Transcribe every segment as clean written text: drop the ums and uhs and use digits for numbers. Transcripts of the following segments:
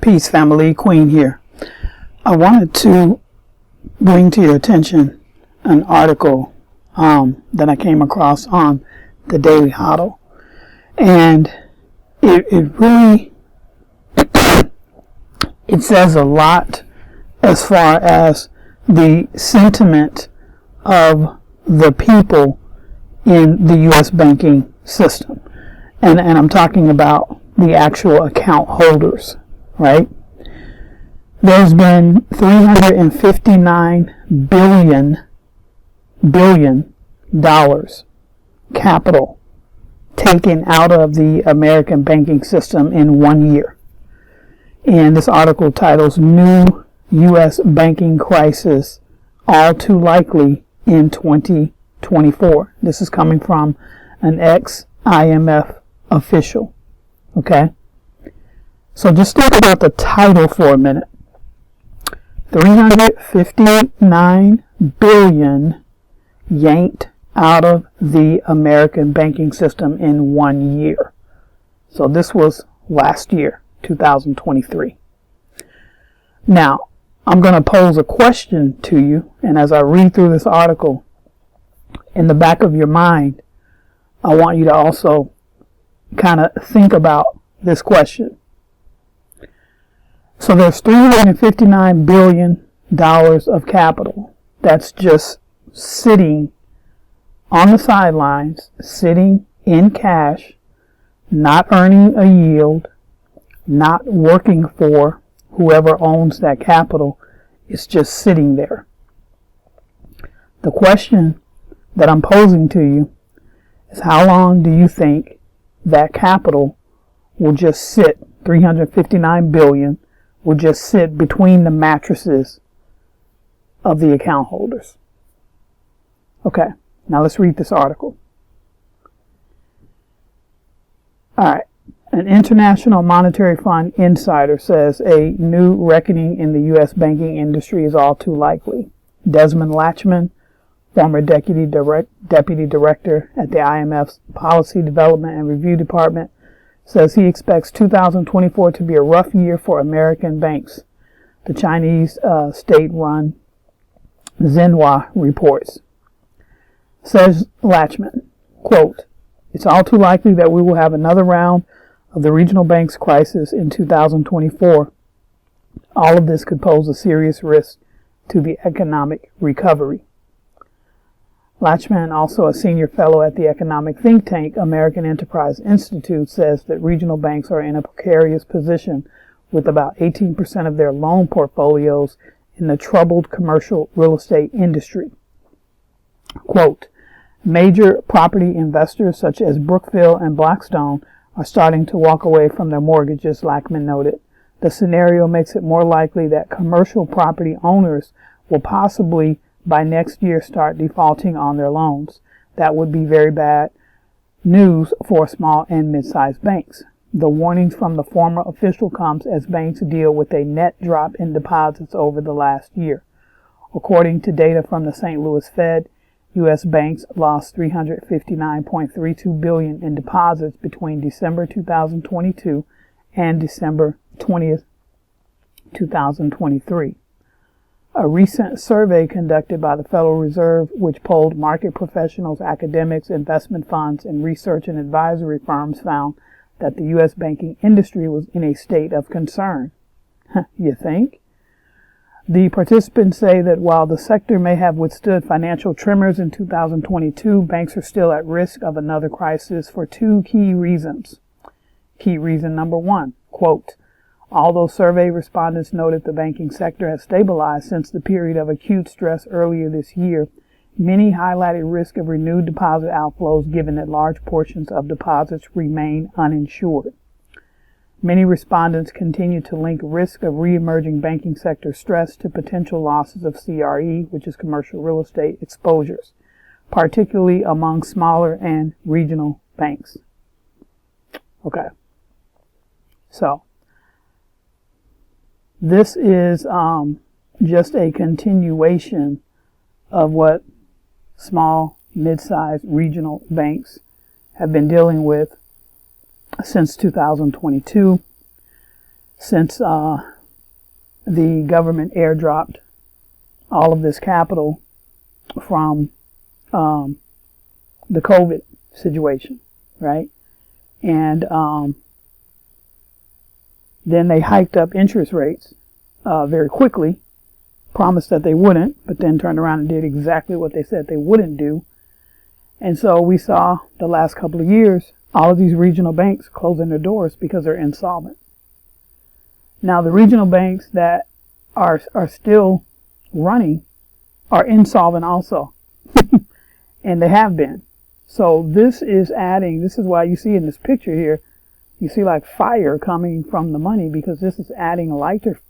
Peace, family. Queen here. I wanted to bring to your attention an article that I came across on the Daily Huddle, and it really it says a lot as far as the sentiment of the people in the U.S. banking system, and I'm talking about the actual account holders, right? There's been $359 billion capital taken out of the American banking system in 1 year. And this article titles New U.S. Banking Crisis All Too Likely in 2024. This is coming from an ex-IMF official. Okay? So just think about the title for a minute. 359 billion yanked out of the American banking system in 1 year. So this was last year, 2023. Now, I'm going to pose a question to you, and as I read through this article, in the back of your mind, I want you to also kind of think about this question. So there's $359 billion of capital that's just sitting on the sidelines, sitting in cash, not earning a yield, not working for whoever owns that capital. It's just sitting there. The question that I'm posing to you is, how long do you think that capital will just sit, 359 billion, will just sit between the mattresses of the account holders? Okay, now let's read this article. Alright, an International Monetary Fund insider says a new reckoning in the U.S. banking industry is all too likely. Desmond Latchman, former deputy director at the IMF's Policy Development and Review Department, says he expects 2024 to be a rough year for American banks. The Chinese state-run Xinhua reports. Says Latchman, quote, "It's all too likely that we will have another round of the regional banks crisis in 2024. All of this could pose a serious risk to the economic recovery." Latchman, also a senior fellow at the economic think tank American Enterprise Institute, says that regional banks are in a precarious position with about 18% of their loan portfolios in the troubled commercial real estate industry. Quote, "Major property investors such as Brookfield and Blackstone are starting to walk away from their mortgages," Latchman noted. "The scenario makes it more likely that commercial property owners will possibly by next year start defaulting on their loans. That would be very bad news for small and mid-sized banks. The warnings from the former official comes as banks deal with a net drop in deposits over the last year. According to data from the St. Louis Fed, U.S. banks lost $359.32 billion in deposits between December 2022 and December 20th, 2023. A recent survey conducted by the Federal Reserve, which polled market professionals, academics, investment funds, and research and advisory firms, found that the U.S. banking industry was in a state of concern. You think? The participants say that while the sector may have withstood financial tremors in 2022, banks are still at risk of another crisis for two key reasons. Key reason number one, quote, "Although survey respondents noted the banking sector has stabilized since the period of acute stress earlier this year, many highlighted risk of renewed deposit outflows given that large portions of deposits remain uninsured. Many respondents continue to link risk of re-emerging banking sector stress to potential losses of CRE, which is commercial real estate exposures, particularly among smaller and regional banks." Okay. So, this is just a continuation of what small, mid-sized regional banks have been dealing with since 2022. since the government airdropped all of this capital from the COVID situation, right? And then they hiked up interest rates very quickly, promised that they wouldn't, but then turned around and did exactly what they said they wouldn't do. And so we saw the last couple of years, all of these regional banks closing their doors because they're insolvent. Now, the regional banks that are still running are insolvent also. And they have been. So this is why you see in this picture here, you see like fire coming from the money, because this is adding lighter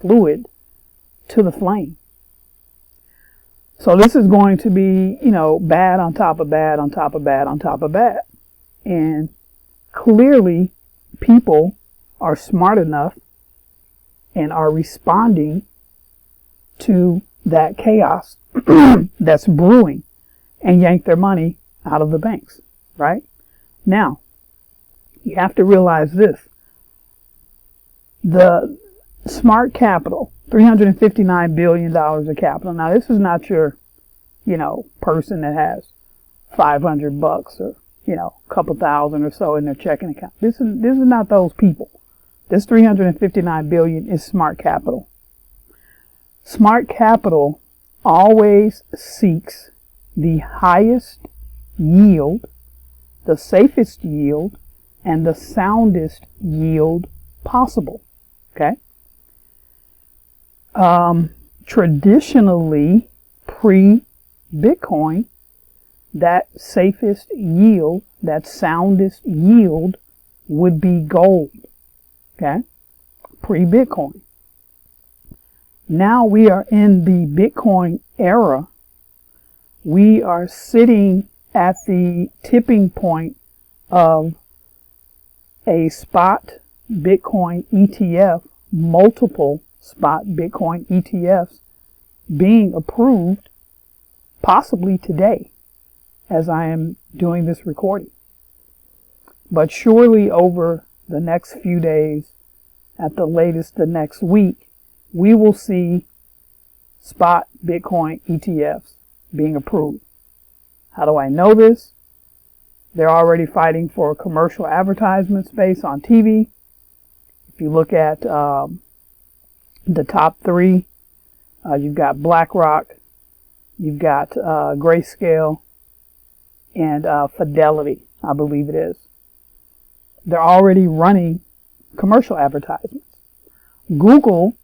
fluid to the flame. So this is going to be, bad on top of bad on top of bad on top of bad. And clearly people are smart enough and are responding to that chaos that's brewing, and yank their money out of the banks, right? Now, you have to realize this. The smart capital, $359 billion of capital. Now, this is not your, person that has $500 or, a couple thousand or so in their checking account. This is not those people. This $359 billion is smart capital. Smart capital always seeks the highest yield, the safest yield, and the soundest yield possible. Okay? Traditionally, pre-Bitcoin, that safest yield, that soundest yield would be gold. Okay? Pre-Bitcoin. Now we are in the Bitcoin era. We are sitting at the tipping point of a spot Bitcoin ETF, multiple spot Bitcoin ETFs being approved possibly today as I am doing this recording. But surely over the next few days, at the latest the next week, we will see spot Bitcoin ETFs being approved. How do I know this? They're already fighting for commercial advertisement space on TV. If you look at the top three, you've got BlackRock, you've got Grayscale, and Fidelity, I believe it is. They're already running commercial advertisements. Google,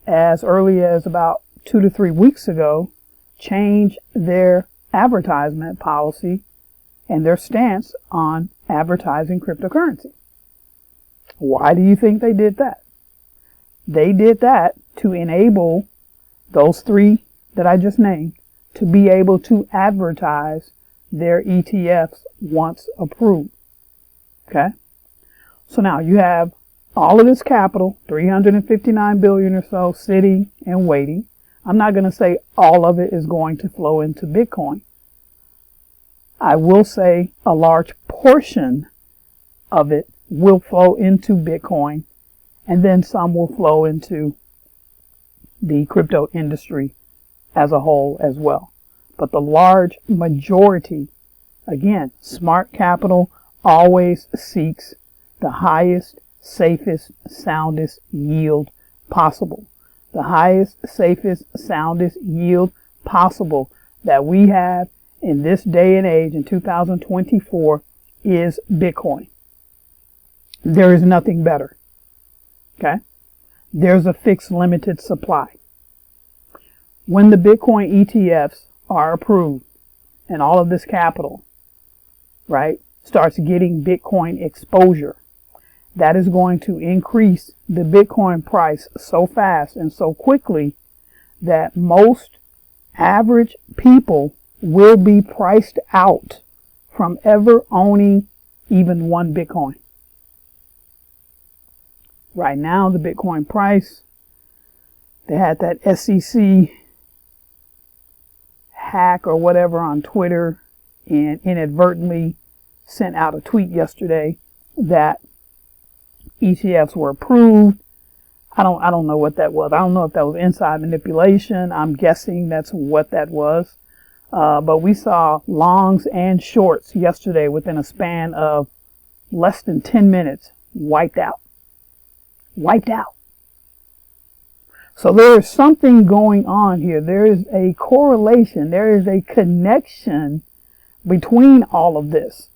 as early as about 2 to 3 weeks ago, changed their advertisement policy and their stance on advertising cryptocurrency. Why do you think they did that? They did that to enable those three that I just named to be able to advertise their ETFs once approved. Okay? So now you have all of this capital, $359 billion or so, sitting and waiting. I'm not going to say all of it is going to flow into Bitcoin. I will say a large portion of it will flow into Bitcoin, and then some will flow into the crypto industry as a whole as well. But the large majority, again, smart capital always seeks the highest, safest, soundest yield possible. The highest, safest, soundest yield possible that we have in this day and age in 2024 is Bitcoin. There is nothing better. Okay? There's a fixed limited supply. When the Bitcoin ETFs are approved and all of this capital, right, starts getting Bitcoin exposure, that is going to increase the Bitcoin price so fast and so quickly that most average people will be priced out from ever owning even one Bitcoin. Right now, the Bitcoin price, they had that SEC hack or whatever on Twitter and inadvertently sent out a tweet yesterday that ETFs were approved. I don't know what that was. I don't know if that was inside manipulation. I'm guessing that's what that was. But we saw longs and shorts yesterday within a span of less than 10 minutes wiped out. Wiped out. So there is something going on here. There is a correlation. There is a connection between all of this.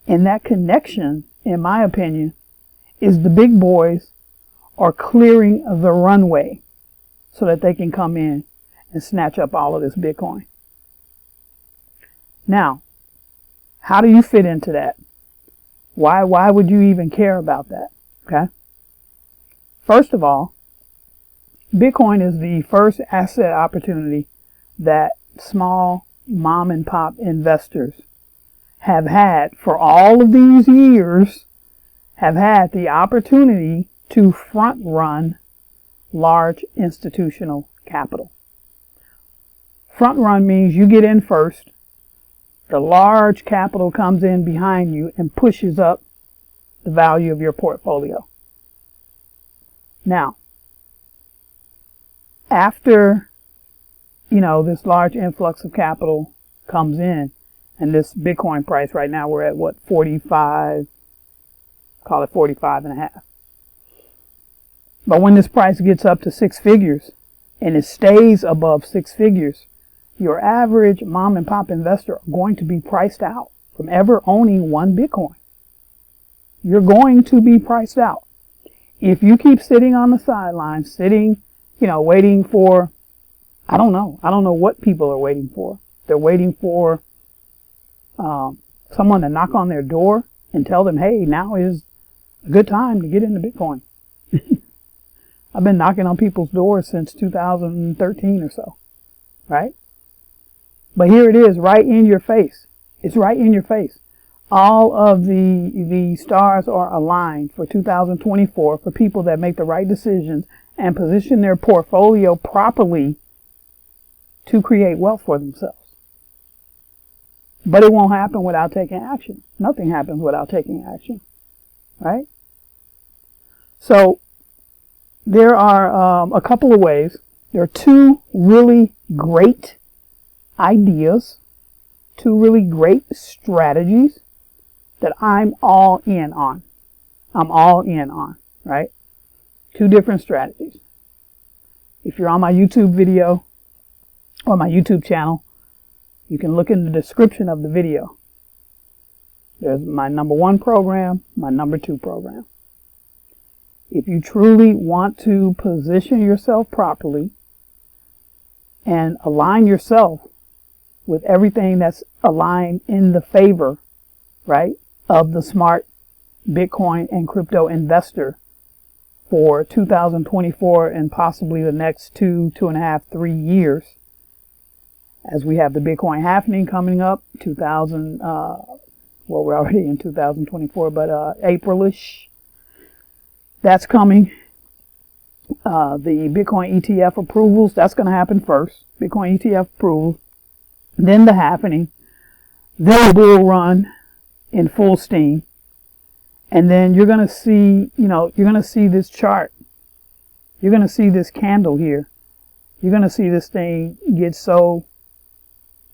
And that connection, in my opinion, is the big boys are clearing the runway so that they can come in and snatch up all of this Bitcoin. Now, how do you fit into that? Why would you even care about that? Okay. First of all, Bitcoin is the first asset opportunity that small mom and pop investors have had for all of these years, have had the opportunity to front run large institutional capital. Front run means you get in first. The large capital comes in behind you and pushes up the value of your portfolio. Now, after, this large influx of capital comes in, and this Bitcoin price right now, we're at what, 45, call it 45 and a half. But when this price gets up to six figures and it stays above six figures, your average mom and pop investor are going to be priced out from ever owning one Bitcoin. You're going to be priced out. If you keep sitting on the sidelines, waiting for, I don't know what people are waiting for. They're waiting for someone to knock on their door and tell them, hey, now is a good time to get into Bitcoin. I've been knocking on people's doors since 2013 or so, right? But here it is, right in your face. It's right in your face. All of the stars are aligned for 2024 for people that make the right decisions and position their portfolio properly to create wealth for themselves. But it won't happen without taking action. Nothing happens without taking action, right? So there are a couple of ways. There are two really great ideas, two really great strategies that I'm all in on. I'm all in on, right? Two different strategies. If you're on my YouTube video or my YouTube channel, you can look in the description of the video. There's my number 1 program, my number 2 program. If you truly want to position yourself properly and align yourself with everything that's aligned in the favor, right, of the smart Bitcoin and crypto investor for 2024 and possibly the next 2.5, 3 years, as we have the Bitcoin halving coming up, we're already in 2024, but Aprilish, that's coming. The Bitcoin ETF approvals, that's going to happen first. Bitcoin ETF approvals, then the halving, then the bull run in full steam. And then you're going to see, you're going to see this chart. You're going to see this candle here. You're going to see this thing get so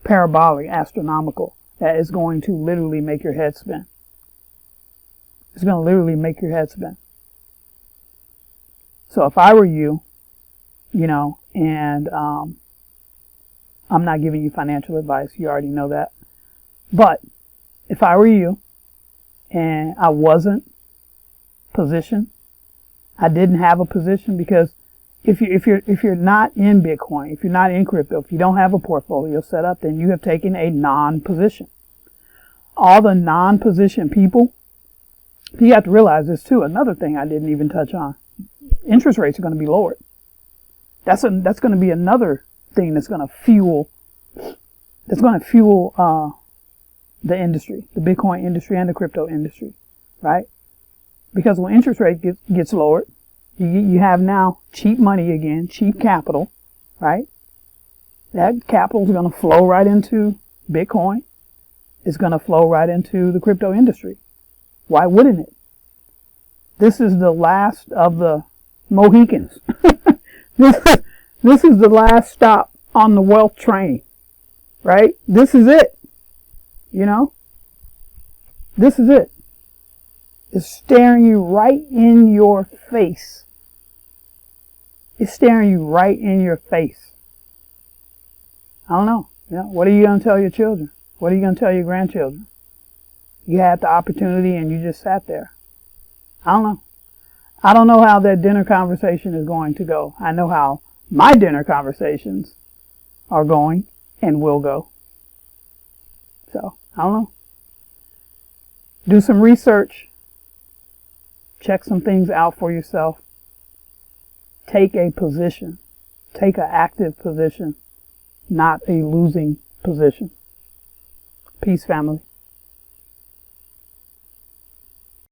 parabolic, astronomical, that it's going to literally make your head spin. It's going to literally make your head spin. So if I were you, and I'm not giving you financial advice, you already know that. But if I were you and I wasn't positioned, I didn't have a position, because if you're not in Bitcoin, if you're not in crypto, if you don't have a portfolio set up, then you have taken a non-position. All the non-position people, you have to realize this too. Another thing I didn't even touch on. Interest rates are going to be lowered. That's going to be another thing that's going to fuel the industry, the Bitcoin industry and the crypto industry, right? Because when interest rate gets lowered, you have now cheap money again, cheap capital, right? That capital is going to flow right into Bitcoin. It's going to flow right into the crypto industry. Why wouldn't it? This is the last of the Mohicans. This is the last stop on the wealth train, right? This is it. You know? This is it. It's staring you right in your face. It's staring you right in your face. I don't know. You know, what are you going to tell your children? What are you going to tell your grandchildren? You had the opportunity and you just sat there. I don't know. I don't know how that dinner conversation is going to go. I know how my dinner conversations are going and will go. So, I don't know. Do some research. Check some things out for yourself. Take a position. Take an active position, not a losing position. Peace, family.